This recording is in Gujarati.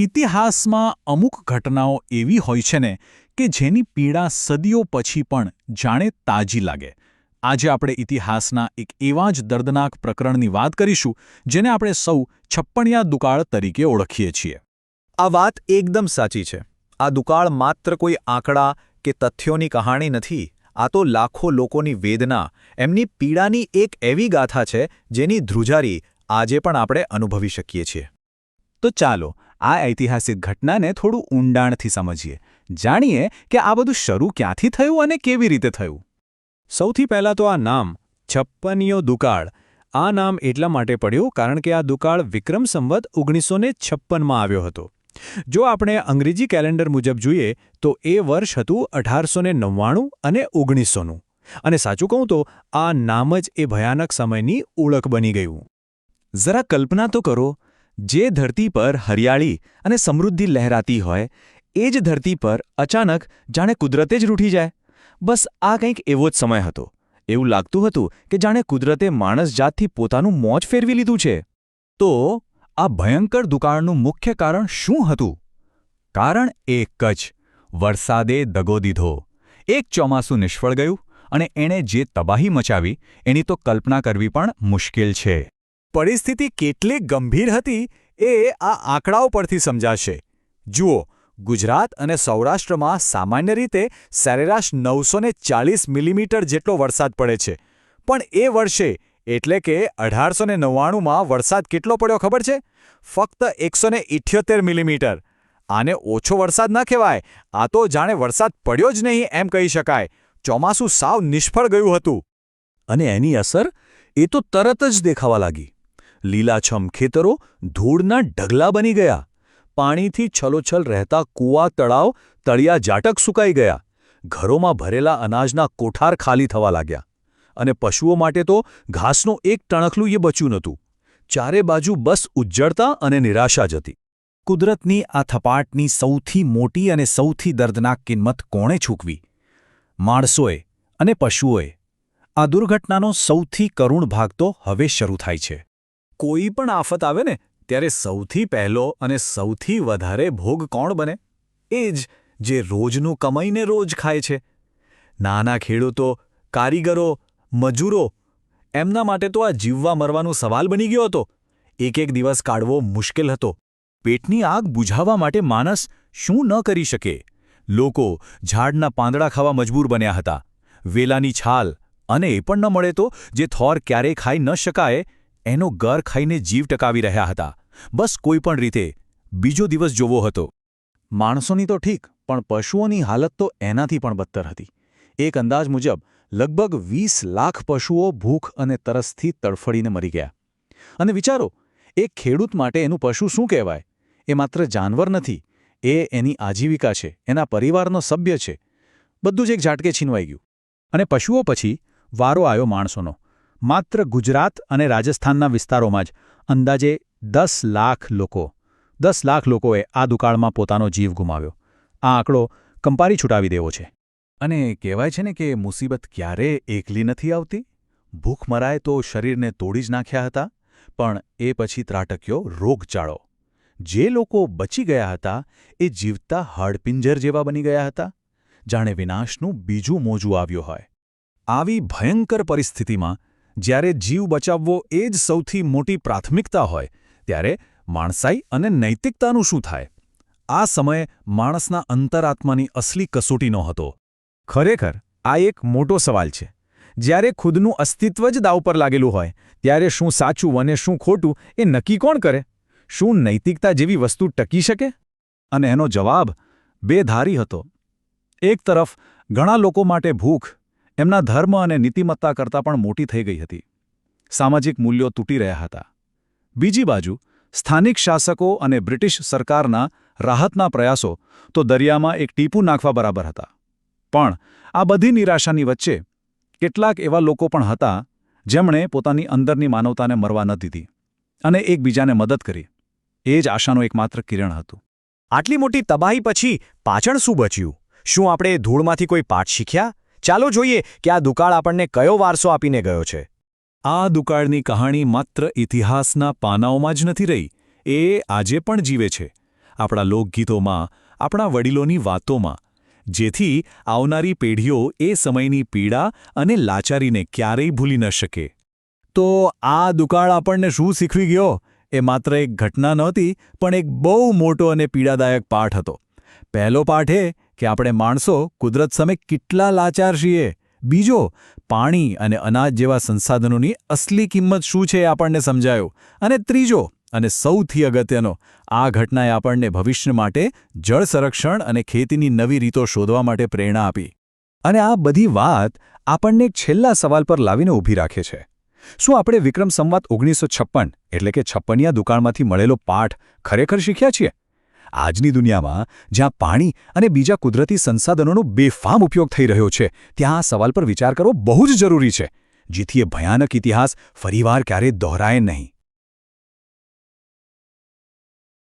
ઇતિહાસમાં અમુક ઘટનાઓ એવી હોય છે ને કે જેની પીડા સદીઓ પછી પણ જાણે તાજી લાગે. આજે આપણે ઇતિહાસના એક એવા જ દર્દનાક પ્રકરણની વાત કરીશું જેને આપણે સૌ છપ્પનિયા દુકાળ તરીકે ઓળખીએ છીએ. આ વાત એકદમ સાચી છે. આ દુકાળ માત્ર કોઈ આંકડા કે તથ્યોની કહાણી નથી. આ તો લાખો લોકોની વેદના, એમની પીડાની એક એવી ગાથા છે જેની ધ્રુજારી આજે પણ આપણે અનુભવી શકીએ છીએ. તો ચાલો આ ઐતિહાસિક ઘટનાને થોડું ઊંડાણથી સમજીએ. જાણીએ કે આ બધું શરૂ ક્યાંથી થયું અને કેવી રીતે થયું. સૌથી પહેલાં તો આ નામ છપ્પનિયો દુકાળ. આ નામ એટલા માટે પડ્યું કારણ કે આ દુકાળ વિક્રમ સંવત 1956માં આવ્યો હતો. જો આપણે અંગ્રેજી કેલેન્ડર મુજબ જોઈએ તો એ વર્ષ હતું 1899 અને 1900નું. અને સાચું કહું તો આ નામ જ એ ભયાનક સમયની ઓળખ બની ગયું. જરા કલ્પના તો કરો, જે ધરતી પર હરિયાળી અને સમૃદ્ધિ લહેરાતી હોય એ જ ધરતી પર અચાનક જાણે કુદરતે જ રૂઠી જાય. બસ આ કંઈક એવો જ સમય હતો. એવું લાગતું હતું કે જાણે કુદરતે માણસ જાતથી પોતાનું મોજ ફેરવી લીધું છે. તો આ ભયંકર દુકાળનું મુખ્ય કારણ શું હતું? કારણ એક જ: વરસાદે દગો દીધો. એક ચોમાસું નિષ્ફળ ગયું અને એણે જે તબાહી મચાવી એની તો કલ્પના કરવી પણ મુશ્કેલ છે. પરિસ્થિતિ કેટલી ગંભીર હતી એ આ આંકડાઓ પરથી સમજાશે. જુઓ, ગુજરાત અને સૌરાષ્ટ્રમાં સામાન્ય રીતે સરેરાશ 940 મિલીમીટર જેટલો વરસાદ પડે છે. પણ એ વર્ષે એટલે કે 1899માં વરસાદ કેટલો પડ્યો ખબર છે? ફક્ત 178 મિલીમીટર. આને ઓછો વરસાદ ન કહેવાય. આ તો જાણે વરસાદ પડ્યો જ નહીં એમ કહી શકાય. ચોમાસું સાવ નિષ્ફળ ગયું હતું. અને એની અસર એ તો તરત જ દેખાવા લાગી. લીલાછમ ખેતરો ધૂળના ઢગલા બની ગયા. પાણીથી છલોછલ રહેતા કૂવા, તળાવ, તળિયા જાટક સુકાઈ ગયા. ઘરોમાં ભરેલા અનાજના કોઠાર ખાલી થવા લાગ્યા. અને પશુઓ માટે તો ઘાસનું એક ટણખલું એ બચ્યું નહોતું. ચારે બાજુ બસ ઉજ્જડતા અને નિરાશા જ હતી. કુદરતની આ થપાટની સૌથી મોટી અને સૌથી દર્દનાક કિંમત કોણે ચૂકવી? માણસોએ અને પશુઓએ. આ દુર્ઘટનાનો સૌથી કરુણ ભાગ તો હવે શરૂ થાય છે. કોઈ પણ આફત આવે ને ત્યારે સૌથી પહેલો અને સૌથી વધારે ભોગ કોણ બને? એ જ જે રોજનું કમાઈને રોજ ખાય છે. નાના ખેડૂતો, કારીગરો, મજૂરો, એમના માટે તો આ જીવવા મરવાનો સવાલ બની ગયો હતો. એક એક દિવસ કાઢવો મુશ્કેલ હતો. પેટની આગ બુઝાવવા માટે માણસ શું ન કરી શકે? લોકો ઝાડના પાંદડા ખાવા મજબૂર બન્યા હતા. વેલાની છાલ, અને એ પણ ન મળે તો જે થોર ક્યારેય ખાઈ ન શકાય એનો ગર ખાઈને જીવ ટકાવી રહ્યા હતા. બસ કોઈ પણ રીતે બીજો દિવસ જોવો હતો. માણસોની તો ઠીક, પણ પશુઓની હાલત તો એનાથી પણ બદતર હતી. એક અંદાજ મુજબ લગભગ 20 લાખ પશુઓ ભૂખ અને તરસથી તડફડીને મરી ગયા. અને વિચારો, એક ખેડૂત માટે એનું પશુ શું કહેવાય? એ માત્ર જાનવર નથી, એ એની આજીવિકા છે, એના પરિવારનો સભ્ય છે. બધું જ એક ઝાટકે છીનવાઈ ગયું. અને પશુઓ પછી વારો આવ્યો માણસોનો. માત્ર ગુજરાત અને રાજસ્થાનના વિસ્તારોમાં જ અંદાજે 10 લાખ લોકોએ આ દુકાળમાં પોતાનો જીવ ગુમાવ્યો. આ આંકડો કંપારી છૂટાવી દેવો છે. અને કહેવાય છે ને કે મુસીબત ક્યારેય એકલી નથી આવતી. ભૂખ મરાય તો શરીરને તોડી જ નાખ્યા હતા. પણ એ પછી ત્રાટક્યો રોગચાળો. જે લોકો બચી ગયા હતા એ જીવતા હાડપિંજર જેવા બની ગયા હતા. જાણે વિનાશનું બીજું મોજું આવ્યું હોય. આવી ભયંકર પરિસ્થિતિમાં જ્યારે જીવ બચાવવો એ જ સૌથી મોટી પ્રાથમિકતા હોય, ત્યારે માણસાઈ અને નૈતિકતાનું શું થાય? આ સમયે માણસના અંતરાત્માની અસલી કસોટીનો હતો. ખરેખર આ એક મોટો સવાલ છે. જ્યારે ખુદનું અસ્તિત્વ જ દાવ પર લાગેલું હોય ત્યારે શું સાચું અને શું ખોટું એ નક્કી કોણ કરે? શું નૈતિકતા જેવી વસ્તુ ટકી શકે? અને એનો જવાબ બેધારી હતો. એક તરફ ઘણા લોકો માટે ભૂખ એમના ધર્મ અને નીતિમત્તા કરતાં પણ મોટી થઈ ગઈ હતી. સામાજિક મૂલ્યો તૂટી રહ્યા હતા. બીજી બાજુ સ્થાનિક શાસકો અને બ્રિટિશ સરકારના રાહતના પ્રયાસો તો દરિયામાં એક ટીપું નાખવા બરાબર હતા. પણ આ બધી નિરાશાની વચ્ચે કેટલાક એવા લોકો પણ હતા જેમણે પોતાની અંદરની માનવતાને મરવા ન દીધી અને એકબીજાને મદદ કરી. એ જ આશાનો એકમાત્ર કિરણ હતું. આટલી મોટી તબાહી પછી પાછળ શું બચ્યું? શું આપણે ધૂળમાંથી કોઈ પાઠ શીખ્યા? ચાલો જોઈએ કે આ દુકાળ આપણને કયો વારસો આપીને ગયો છે. આ દુકાળની કહાણી માત્ર ઇતિહાસના પાનાઓમાં જ નથી રહી, એ આજે પણ જીવે છે. આપણા લોકગીતોમાં, આપણા વડીલોની વાતોમાં, જેથી આવનારી પેઢીઓ એ સમયની પીડા અને લાચારીને ક્યારેય ભૂલી ન શકે. તો આ દુકાળ આપણને શું શીખવી ગયો? એ માત્ર એક ઘટના નહોતી, પણ એક બહુ મોટો અને પીડાદાયક પાઠ હતો. પહેલો પાઠ એ કે આપણે માણસો કુદરત સામે કેટલા લાચાર છીએ. બીજો, પાણી અને અનાજ જેવા સંસાધનોની અસલી કિંમત શું છે એ આપણને સમજાયું. અને ત્રીજો, અને સૌથી અગત્યનો, આ ઘટનાએ આપણને ભવિષ્ય માટે જળ સંરક્ષણ અને ખેતીની નવી રીતો શોધવા માટે પ્રેરણા આપી. અને આ બધી વાત આપણને એક છેલ્લા સવાલ પર લાવીને ઊભી રાખે છે. શું આપણે વિક્રમ સંવત 1956 એટલે કે છપ્પનિયા દુકાળમાંથી મળેલો પાઠ ખરેખર શીખ્યા છીએ? આજની દુનિયામાં જ્યાં પાણી અને બીજા કુદરતી સંસાધનોનો બેફામ ઉપયોગ થઈ રહ્યો છે, ત્યાં આ સવાલ પર વિચાર કરવો બહુ જ જરૂરી છે, જેથી એ ભયાનક ઇતિહાસ ફરીવાર ક્યારેય દોહરાય નહીં.